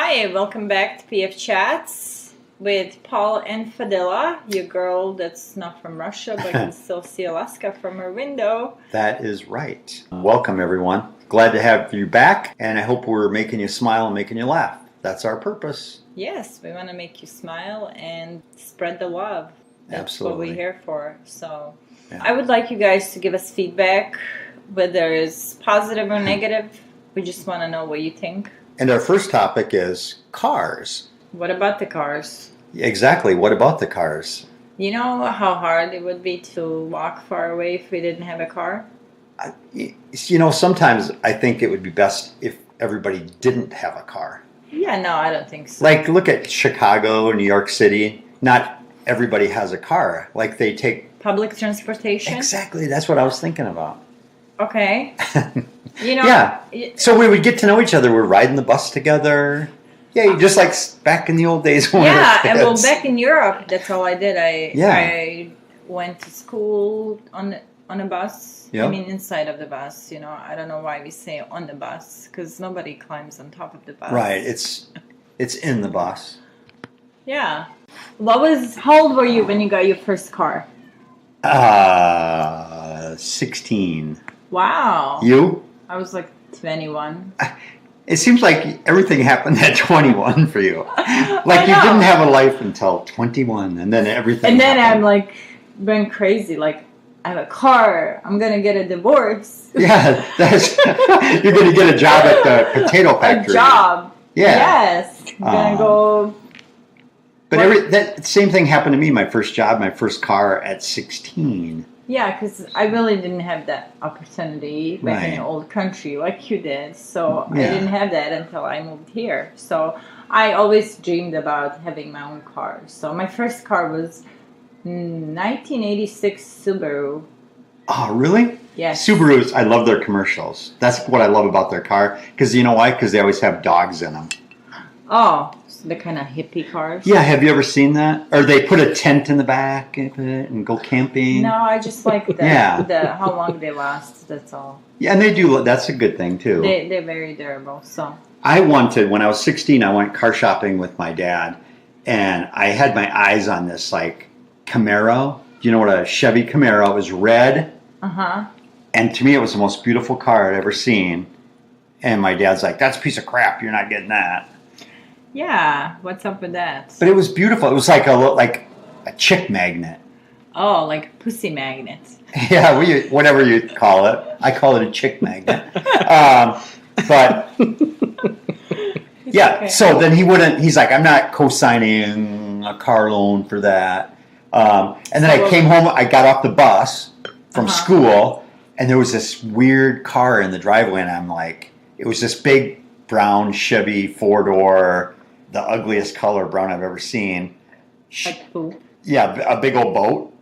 Hi, welcome back to PF Chats with Paul and Fadila, your girl that's not from Russia but can still see Alaska from her window. That is right. Welcome, everyone. Glad to have you back, and I hope we're making you smile and making you laugh. That's our purpose. Yes, we want to make you smile and spread the love. That's Absolutely. what we're here for. So Yeah. I would like you guys to give us feedback, whether it's positive or negative. We just want to know what you think. And our first topic is cars. What about the cars? Exactly. What about the cars? You know how hard it would be to walk far away if we didn't have a car? Sometimes I think it would be best if everybody didn't have a car. Yeah, no, I don't think so. Like, look at Chicago, New York City. Not everybody has a car. Like, they take... Public transportation? Exactly. That's what I was thinking about. Okay. Yeah. So we would get to know each other. We're riding the bus together. Yeah, just like back in the old days when we were kids. Back in Europe, that's all I did. I went to school on a bus. Yep. I mean, inside of the bus. I don't know why we say on the bus, because nobody climbs on top of the bus. Right. It's in the bus. Yeah. How old were you when you got your first car? 16. Wow. You? I was like 21. It seems like everything happened at 21 for you. Like you didn't have a life until 21, and then everything. And then happened. I'm like going crazy. Like, I have a car. I'm gonna get a divorce. Yeah, you're gonna get a job at the potato factory. A job. Yeah. Yes. I'm gonna go. But that same thing happened to me. My first job, my first car at 16. Yeah, because I really didn't have that opportunity back in the old country like you did. So I didn't have that until I moved here. So I always dreamed about having my own car. So my first car was 1986 Subaru. Oh, really? Yes. Subarus, I love their commercials. That's what I love about their car. Because you know why? Because they always have dogs in them. Oh, so the kind of hippie cars? Yeah, have you ever seen that? Or they put a tent in the back and go camping. No, I just like how long they last, that's all. Yeah, and they do. That's a good thing, too. They're very durable, so. When I was 16, I went car shopping with my dad. And I had my eyes on this, like, Camaro. Do you know what a Chevy Camaro? It was red. Uh-huh. And to me, it was the most beautiful car I'd ever seen. And my dad's like, that's a piece of crap. You're not getting that. Yeah, what's up with that? But it was beautiful. It was like a chick magnet. Oh, like a pussy magnet. Yeah, whatever you call it. I call it a chick magnet. But yeah, okay. So then he's like, I'm not co-signing a car loan for that. And then I came home, I got off the bus from school, and there was this weird car in the driveway, and I'm like, it was this big brown Chevy 4-door, the ugliest color brown I've ever seen. Like poop? Yeah, a big old boat.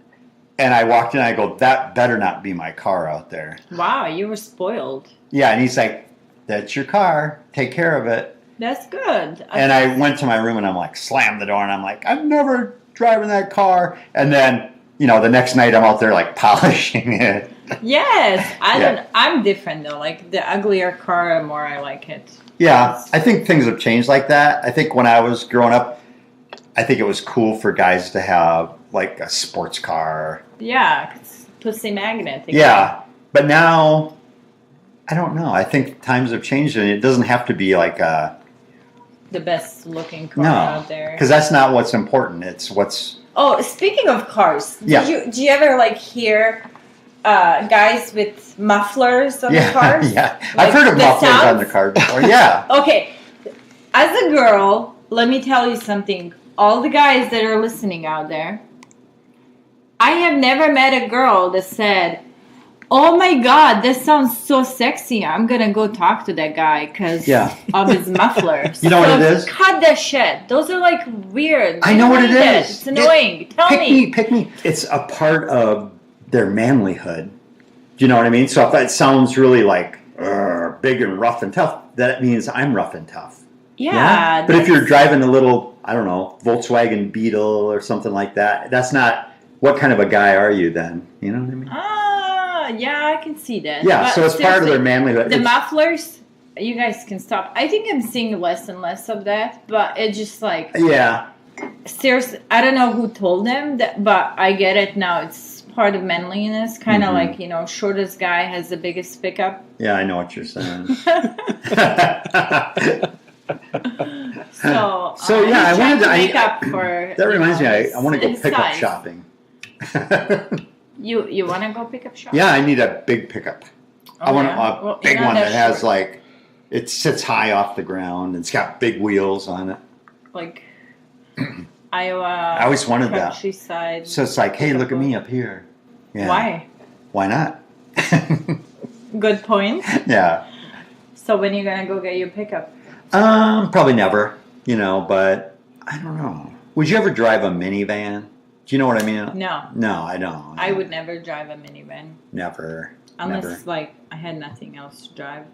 And I walked in, I go, that better not be my car out there. Wow, you were spoiled. Yeah, and he's like, that's your car. Take care of it. That's good. And I went to my room and I'm like, slammed the door, and I'm like, I'm never driving that car. And then, the next night I'm out there like polishing it. Yes, I'm different though. Like the uglier car, the more I like it. Yeah, I think things have changed like that. I think when I was growing up, I think it was cool for guys to have like a sports car. Yeah, it's pussy magnet. Again. Yeah, but now, I don't know. I think times have changed, and it doesn't have to be like the best looking car out there. Because that's not what's important. It's what's... Oh, speaking of cars, do you ever like hear guys with mufflers on the cars? Yeah, like I've heard of mufflers on the car before. Yeah. Okay, as a girl, let me tell you something. All the guys that are listening out there, I have never met a girl that said, oh my God, this sounds so sexy. I'm going to go talk to that guy because of his mufflers. You know what it is? Cut that shit. Those are like weird. I know what it is. It's annoying. Tell me. Pick me. It's a part of their manlyhood. Do you know what I mean? So if that sounds really like big and rough and tough, that means I'm rough and tough. Yeah. But if you're driving a little, I don't know, Volkswagen Beetle or something like that, that's not... What kind of a guy are you then? You know what I mean? Yeah, I can see that. Yeah, but so it's part of their manlyhood. The mufflers, you guys can stop. I think I'm seeing less and less of that, but it's just like, Yeah. seriously, I don't know who told them that, but I get it now. It's part of manliness, kind of like, shortest guy has the biggest pickup. Yeah, I know what you're saying. So yeah, I wanted to make up for. That reminds me, I want to go his pick up size. shopping. You want to go pick up shopping? Yeah, I need a big pickup. I want a big one that has short. like, it sits high off the ground and it's got big wheels on it. Like Iowa. I always wanted that. Countryside. So it's like, hey, look at me up here. Yeah. Why? Why not? Good point. Yeah. So when are you gonna go get your pickup? Probably never. But I don't know. Would you ever drive a minivan? Do you know what I mean? No. No, I don't. I would never drive a minivan. Never. Unless, never. like, I had nothing else to drive.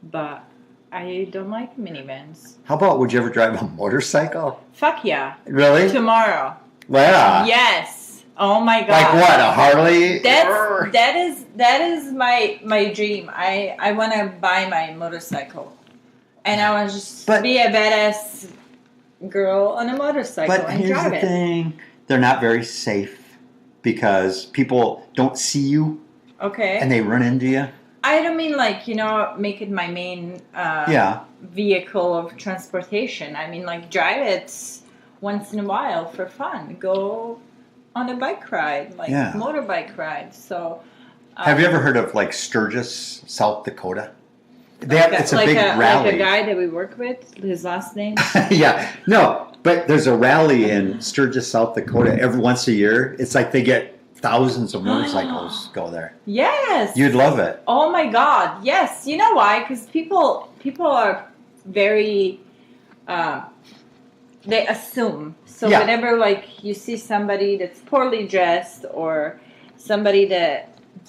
But I don't like minivans. How about, would you ever drive a motorcycle? Fuck yeah. Really? Tomorrow. Yeah. Yes. Oh my god. Like what? A Harley? That is my dream. I want to buy my motorcycle. And I want to just be a badass girl on a motorcycle and here's drive the it. thing. They're not very safe because people don't see you. Okay. And they run into you. I don't mean like, make it my main vehicle of transportation. I mean like drive it once in a while for fun. Go on a bike ride, like motorbike ride. So have you ever heard of like Sturgis, South Dakota? It's a big rally. Like a guy that we work with, his last name? Yeah. No, but there's a rally in Sturgis, South Dakota every once a year. It's like they get thousands of motorcycles go there. Yes. You'd love it. Oh my God. Yes. You know why? Because people are very, they assume. So whenever like you see somebody that's poorly dressed or somebody that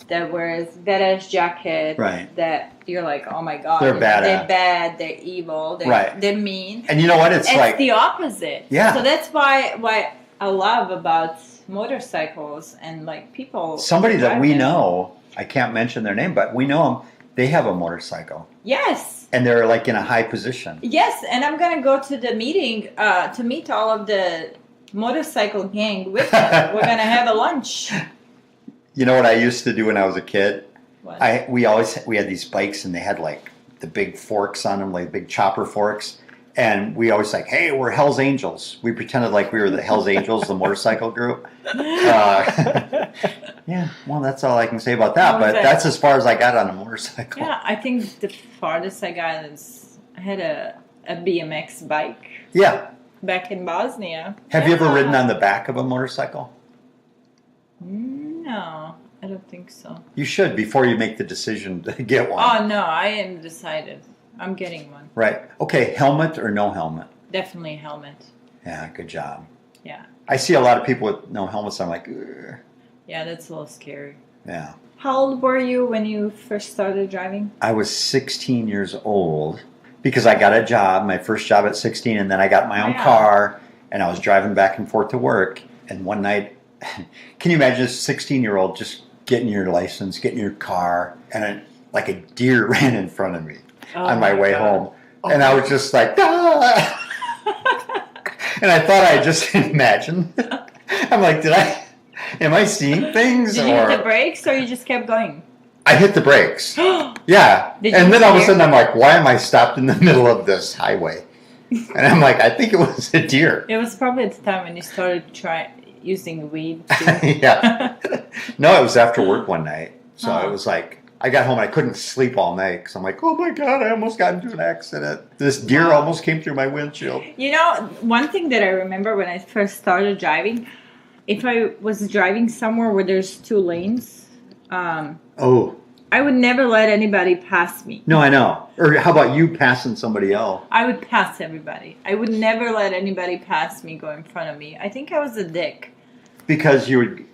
wears badass jacket, right, that you're like, oh my God, they're badass. They're bad, they're evil, they're mean. And you know what? It's like the opposite. Yeah. So that's why I love about motorcycles and like people. Somebody that we know, I can't mention their name, but we know them. They have a motorcycle. Yes. And they're like in a high position. Yes, and I'm gonna go to the meeting to meet all of the motorcycle gang with them. We're gonna have a lunch. You know what I used to do when I was a kid? What? We had these bikes and they had like the big forks on them, like big chopper forks. And we always like, hey, we're Hell's Angels. We pretended like we were the Hell's Angels, the motorcycle group. Yeah, well, that's all I can say about that. But that's as far as I got on a motorcycle. Yeah, I think the farthest I got is I had a BMX bike. Yeah. Back in Bosnia. Have you ever ridden on the back of a motorcycle? No, I don't think so. You should before you make the decision to get one. Oh, no, I am decided. I'm getting one. Right. Okay, helmet or no helmet? Definitely a helmet. Yeah, good job. Yeah. I see a lot of people with no helmets. I'm like, ugh. Yeah, that's a little scary. Yeah. How old were you when you first started driving? I was 16 years old because I got a job, my first job at 16, and then I got my own car, and I was driving back and forth to work. And one night, can you imagine a 16-year-old just getting your license, getting your car, and like a deer ran in front of me on my way home. And I was just like, ah! And I thought I just imagined. I'm like, am I seeing things? Did you hit the brakes or you just kept going? I hit the brakes. Yeah. And then all of a sudden I'm like, why am I stopped in the middle of this highway? And I'm like, I think it was a deer. It was probably at the time when you started using weed too. Yeah. No, it was after work one night. So it was like, I got home and I couldn't sleep all night because I'm like, oh my God, I almost got into an accident. This deer almost came through my windshield. You know, one thing that I remember when I first started driving, if I was driving somewhere where there's two lanes, I would never let anybody pass me. No, I know. Or how about you passing somebody else? I would pass everybody. I would never let anybody pass me, go in front of me. I think I was a dick. Because you'd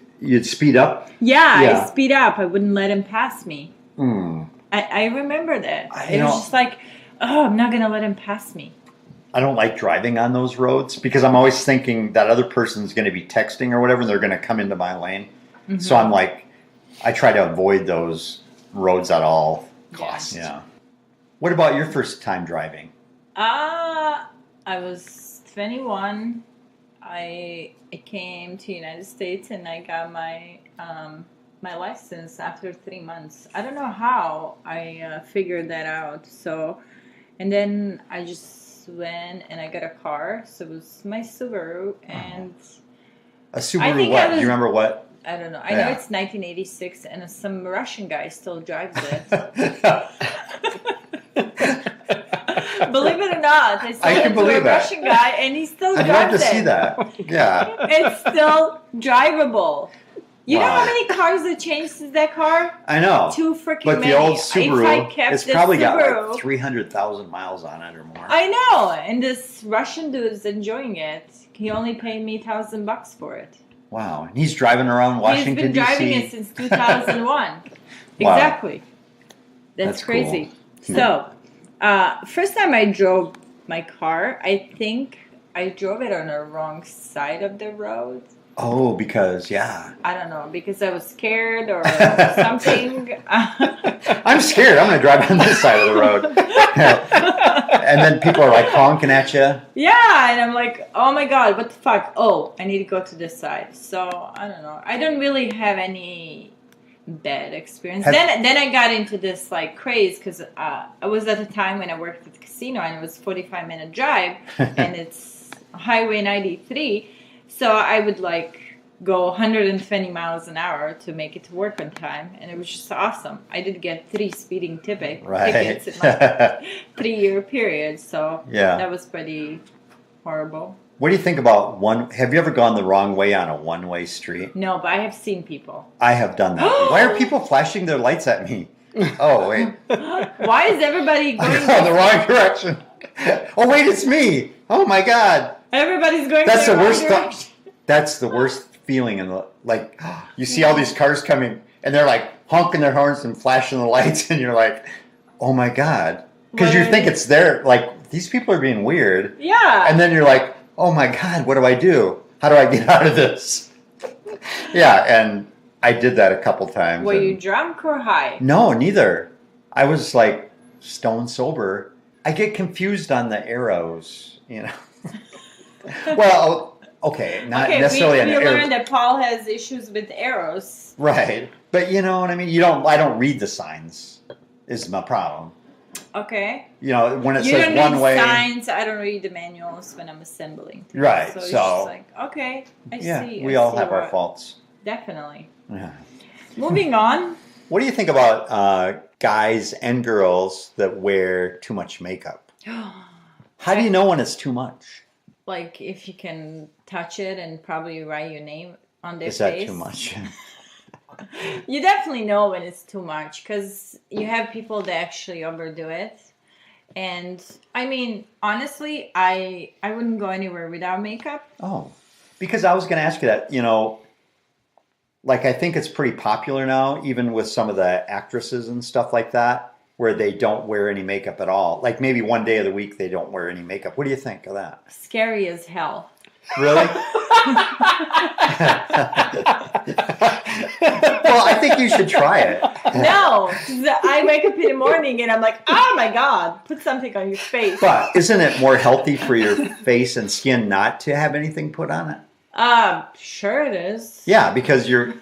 speed up? Yeah, I'd speed up. I wouldn't let him pass me. Mm. I remember that. It was just like, oh, I'm not going to let him pass me. I don't like driving on those roads because I'm always thinking that other person's going to be texting or whatever and they're going to come into my lane. Mm-hmm. So I'm like, I try to avoid those roads at all costs. Yeah. What about your first time driving? I was 21. I came to United States and I got my my license after 3 months. I don't know how I figured that out. So, and then I just went and I got a car. So it was my Subaru and a Subaru what? Do you remember what? I don't know. I know it's 1986 and some Russian guy still drives it. Believe it or not, I can believe a Russian guy and he still drives it. I'd love to see that. Yeah. It's still drivable. You know how many cars have changed since that car? I know. Too freaking many. But the old Subaru, it's probably got like 300,000 miles on it or more. I know. And this Russian dude is enjoying it. He only paid me $1,000 for it. Wow. And he's driving around Washington, D.C. He's been driving it since 2001. Exactly. That's crazy. Cool. So, first time I drove my car, I think I drove it on the wrong side of the road. Oh, because, yeah. I don't know, because I was scared or something. I'm scared. I'm going to drive on this side of the road. And then people are like honking at you. Yeah, and I'm like, oh my God, what the fuck? Oh, I need to go to this side. So, I don't know. I don't really have any bad experience. Then I got into this like craze because I was at a time when I worked at the casino and it was 45-minute drive and it's Highway 93. So I would like go 120 miles an hour to make it to work on time, and it was just awesome. I did get 3 speeding tickets in my 3-year period, so that was pretty horrible. What do you think about have you ever gone the wrong way on a one-way street? No, but I have seen people. I have done that. Why are people flashing their lights at me? Oh, wait. Why is everybody going in the wrong direction? Oh, wait, it's me. Oh, my God. Everybody's going That's the worst direction. That's the worst feeling in the you see all these cars coming and they're like honking their horns and flashing the lights and you're like, oh my God, because you think it's there, like these people are being weird. Yeah. And then you're like, oh my God, what do I do? How do I get out of this? Yeah, and I did that a couple times. Were you drunk or high? No, neither. I was like stone sober. I get confused on the arrows, you know. Well, okay, not necessarily an arrow. We learned that Paul has issues with arrows. Right. But you know what I mean? I don't read the signs is my problem. Okay. You know, when it says one way. You don't read signs, I don't read the manuals when I'm assembling things. Right. So it's just like, okay, I see. We all have our faults. Definitely. Yeah. Moving on. What do you think about guys and girls that wear too much makeup? How do you know when it's too much? Like if you can touch it and probably write your name on their face. Is that too much? You definitely know when it's too much because you have people that actually overdo it. And I mean, honestly, I wouldn't go anywhere without makeup. Oh, because I was going to ask you that, you know, like I think it's pretty popular now, even with some of the actresses and stuff like that, where they don't wear any makeup at all. Like maybe one day of the week they don't wear any makeup. What do you think of that? Scary as hell. Really? Well, I think you should try it. No, I wake up in the morning and I'm like, oh my God, put something on your face. But isn't it more healthy for your face and skin not to have anything put on it? Sure it is. Yeah, because you're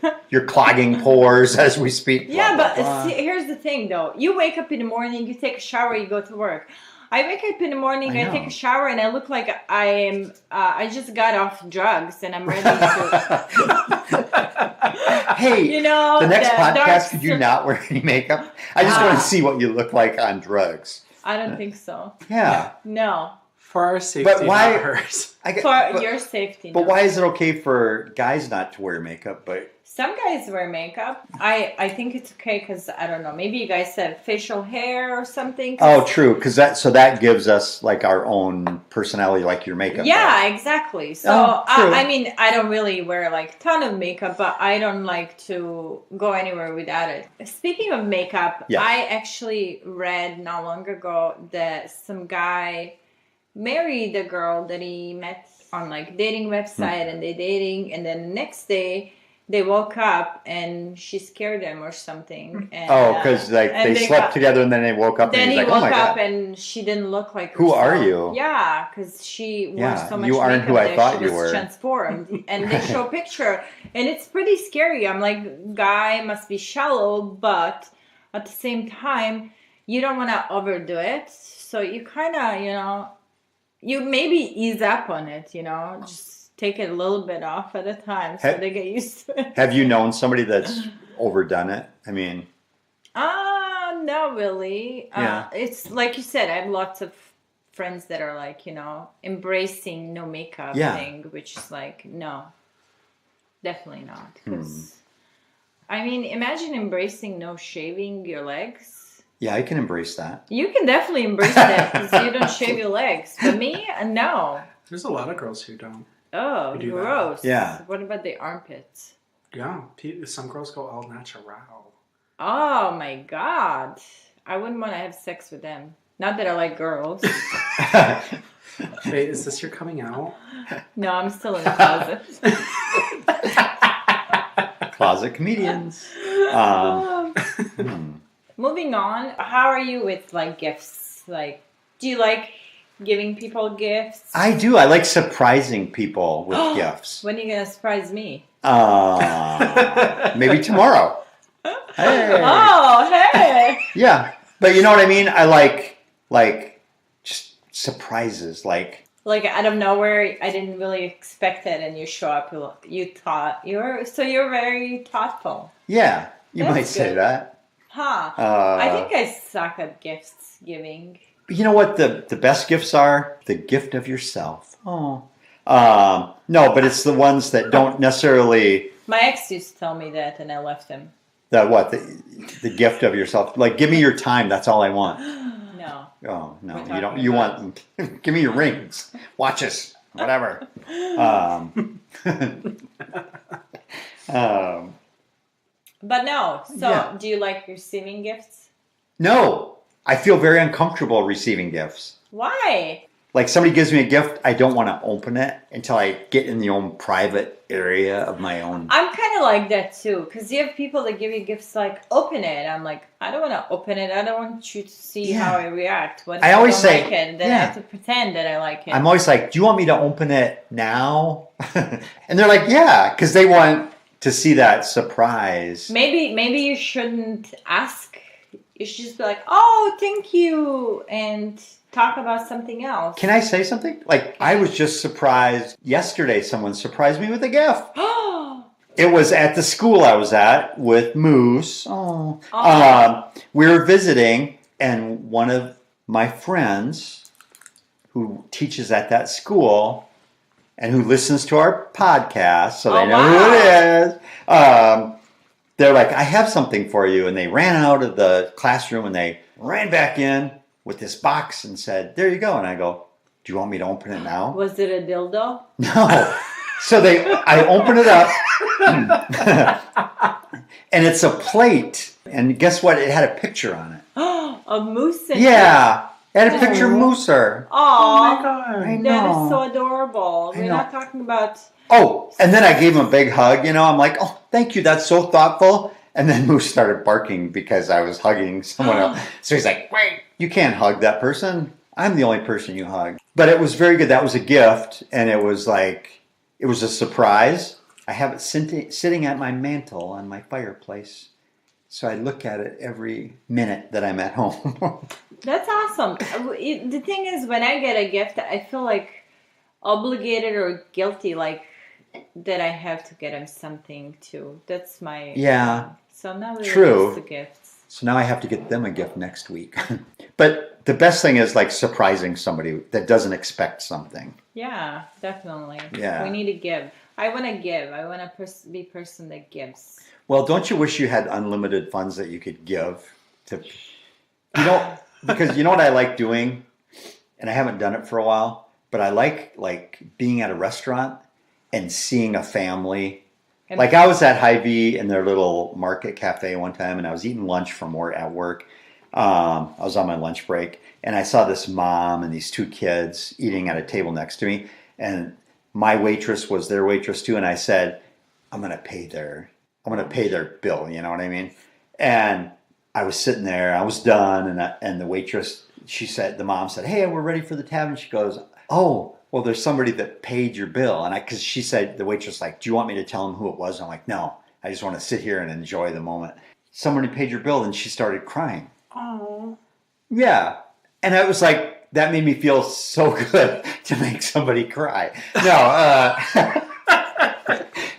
clogging pores as we speak. Yeah, but see, here's the thing though. You wake up in the morning, you take a shower, you go to work. I wake up in the morning, I take a shower, and I look like I just got off drugs and I'm ready to. Hey, you know, the next podcast, could you not wear any makeup? I just want to see what you look like on drugs. I don't think so. Yeah. No. For our safety, but why, not hers. Your safety. But why is it okay for guys not to wear makeup? But some guys wear makeup. I think it's okay because I don't know. Maybe you guys have facial hair or something. Oh, true. Because that gives us like our own personality, like your makeup. Yeah, exactly. So I mean, I don't really wear like a ton of makeup, but I don't like to go anywhere without it. Speaking of makeup, I actually read not long ago that some guy married a girl that he met on like dating website and they dating, and then the next day they woke up and she scared them or something. And, because like they slept together and then they woke up. Then and he like, woke oh my up God. and she didn't look like Who herself. are you? Yeah, because she wore so much you aren't makeup who I that thought she you was were. transformed. And they show a picture, and it's pretty scary. I'm like, guy must be shallow, but at the same time, you don't want to overdo it. So you kind of, you maybe ease up on it, just take it a little bit off at a time so they get used to it. Have you known somebody that's overdone it? I mean... not really. Yeah. It's like you said, I have lots of friends that are like, embracing no makeup thing, which is like, no, definitely not. Because, I mean, imagine embracing no shaving your legs. Yeah, I can embrace that. You can definitely embrace that because you don't shave your legs. But me, no. There's a lot of girls who don't. Oh, do gross. That. Yeah. What about the armpits? Yeah, some girls go all natural. Oh my God. I wouldn't want to have sex with them. Not that I like girls. Wait, is this your coming out? No, I'm still in the closet. Closet comedians. Moving on, how are you with like gifts? Like, do you like giving people gifts? I do. I like surprising people with gifts. When are you going to surprise me? Maybe tomorrow. Hey. Oh, hey. Yeah. But you know what I mean? I like just surprises. Like out of nowhere, I didn't really expect it, and you show up. You're very thoughtful. Yeah, you That's might say good. that. Huh. I think I suck at gifts giving. You know what the best gifts are? The gift of yourself. Oh. No, but it's the ones that don't necessarily... My ex used to tell me that, and I left him. The gift of yourself. Like, give me your time. That's all I want. No. Oh, no. We're You don't. talking You about- want... Give me your rings. Watches. Whatever. But no. So, Yeah. do you like receiving gifts? No. I feel very uncomfortable receiving gifts. Why? Like somebody gives me a gift, I don't want to open it until I get in the own private area of my own. I'm kind of like that too, because you have people that give you gifts like, open it. I'm like, I don't want to open it. I don't want you to see how I react. What if I always don't say, like it? Then I have to pretend that I like it. I'm always like, do you want me to open it now? And they're like, yeah, because they want to see that surprise. Maybe you shouldn't ask. You should just be like, oh, thank you, and talk about something else. Can I say something? Like, I was just surprised yesterday. Someone surprised me with a gift. It was at the school I was at with Moose. We were visiting, and one of my friends who teaches at that school and who listens to our podcast, so they know who it is, they're like, I have something for you. And they ran out of the classroom and they ran back in with this box and said, there you go. And I go, do you want me to open it now? Was it a dildo? No. So I open it up and it's a plate. And guess what? It had a picture on it. A moose? Yeah. It had a picture of Mooser. Oh my God. I know. That is so adorable. We're know. not talking about... Oh, and then I gave him a big hug. I'm like, oh, thank you. That's so thoughtful. And then Moose started barking because I was hugging someone else. So he's like, wait, you can't hug that person. I'm the only person you hug. But it was very good. That was a gift. And it was like, it was a surprise. I have it sitting at my mantle on my fireplace. So I look at it every minute that I'm at home. That's awesome. The thing is, when I get a gift, I feel like obligated or guilty, like that I have to get him something too. That's my... Yeah. So I'm not really True. used to gifts. So now I have to get them a gift next week. But the best thing is like surprising somebody that doesn't expect something. Yeah, definitely. Yeah. We need to give. I want to give. I want to be a person that gives. Well, don't you wish you had unlimited funds that you could give to, because you know what I like doing, and I haven't done it for a while, but I like being at a restaurant and seeing a family. Like I was at Hy-Vee in their little market cafe one time, and I was eating lunch at work. I was on my lunch break, and I saw this mom and these two kids eating at a table next to me, and my waitress was their waitress too, and I said, I'm gonna pay their bill. You know what I mean? And I was sitting there. I was done, and the waitress, the mom said, "Hey, we're ready for the tab." And she goes, "Oh, well, there's somebody that paid your bill." And because she said, the waitress, like, "Do you want me to tell them who it was?" I'm like, "No, I just want to sit here and enjoy the moment." Somebody paid your bill, and she started crying. Oh. Yeah. And I was like, that made me feel so good to make somebody cry. No,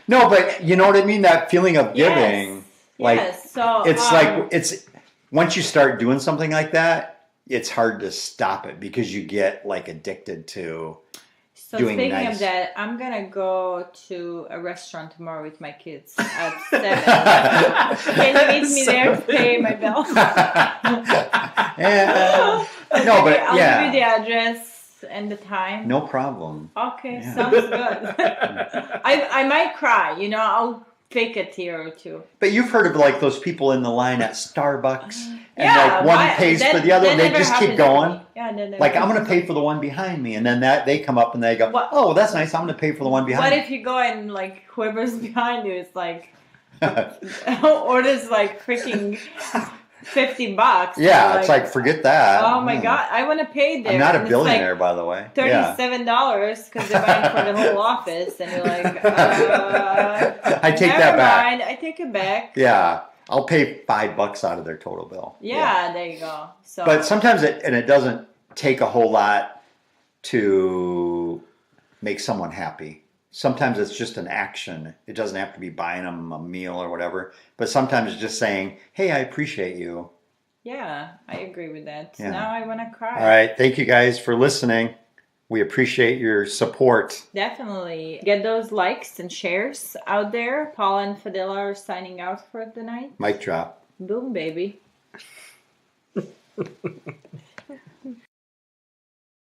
no, but you know what I mean? That feeling of giving. Like, yes. So it's once you start doing something like that, it's hard to stop it because you get like addicted to doing speaking nice. of that, I'm gonna go to a restaurant tomorrow with my kids at 7. Can you meet me there to pay my bill? Yeah. No, but I'll yeah. give you the address and the time. No problem. Okay, Yeah. sounds good. I might cry, I'll fake a tear or two. But you've heard of like those people in the line at Starbucks and Yeah, like one pays for the other and they just keep going. Yeah, like I'm going to pay for the one behind me, and then they come up and they go, What? "Oh, that's nice. I'm going to pay for the one behind." What me. if you go and like whoever's behind you is like orders like freaking $50? Yeah, it's like forget that. Oh my God, I want to pay there. I'm not a and billionaire, by the way. $37 because they're buying for the whole office, and you're like, I take that back. Mind. I take it back. Yeah, I'll pay $5 out of their total bill. Yeah, there you go. So, but sometimes it doesn't take a whole lot to make someone happy. Sometimes it's just an action. It doesn't have to be buying them a meal or whatever. But sometimes it's just saying, "Hey, I appreciate you." Yeah, I agree with that. Yeah. Now I want to cry. All right. Thank you guys for listening. We appreciate your support. Definitely. Get those likes and shares out there. Paula and Fadila are signing out for the night. Mic drop. Boom, baby.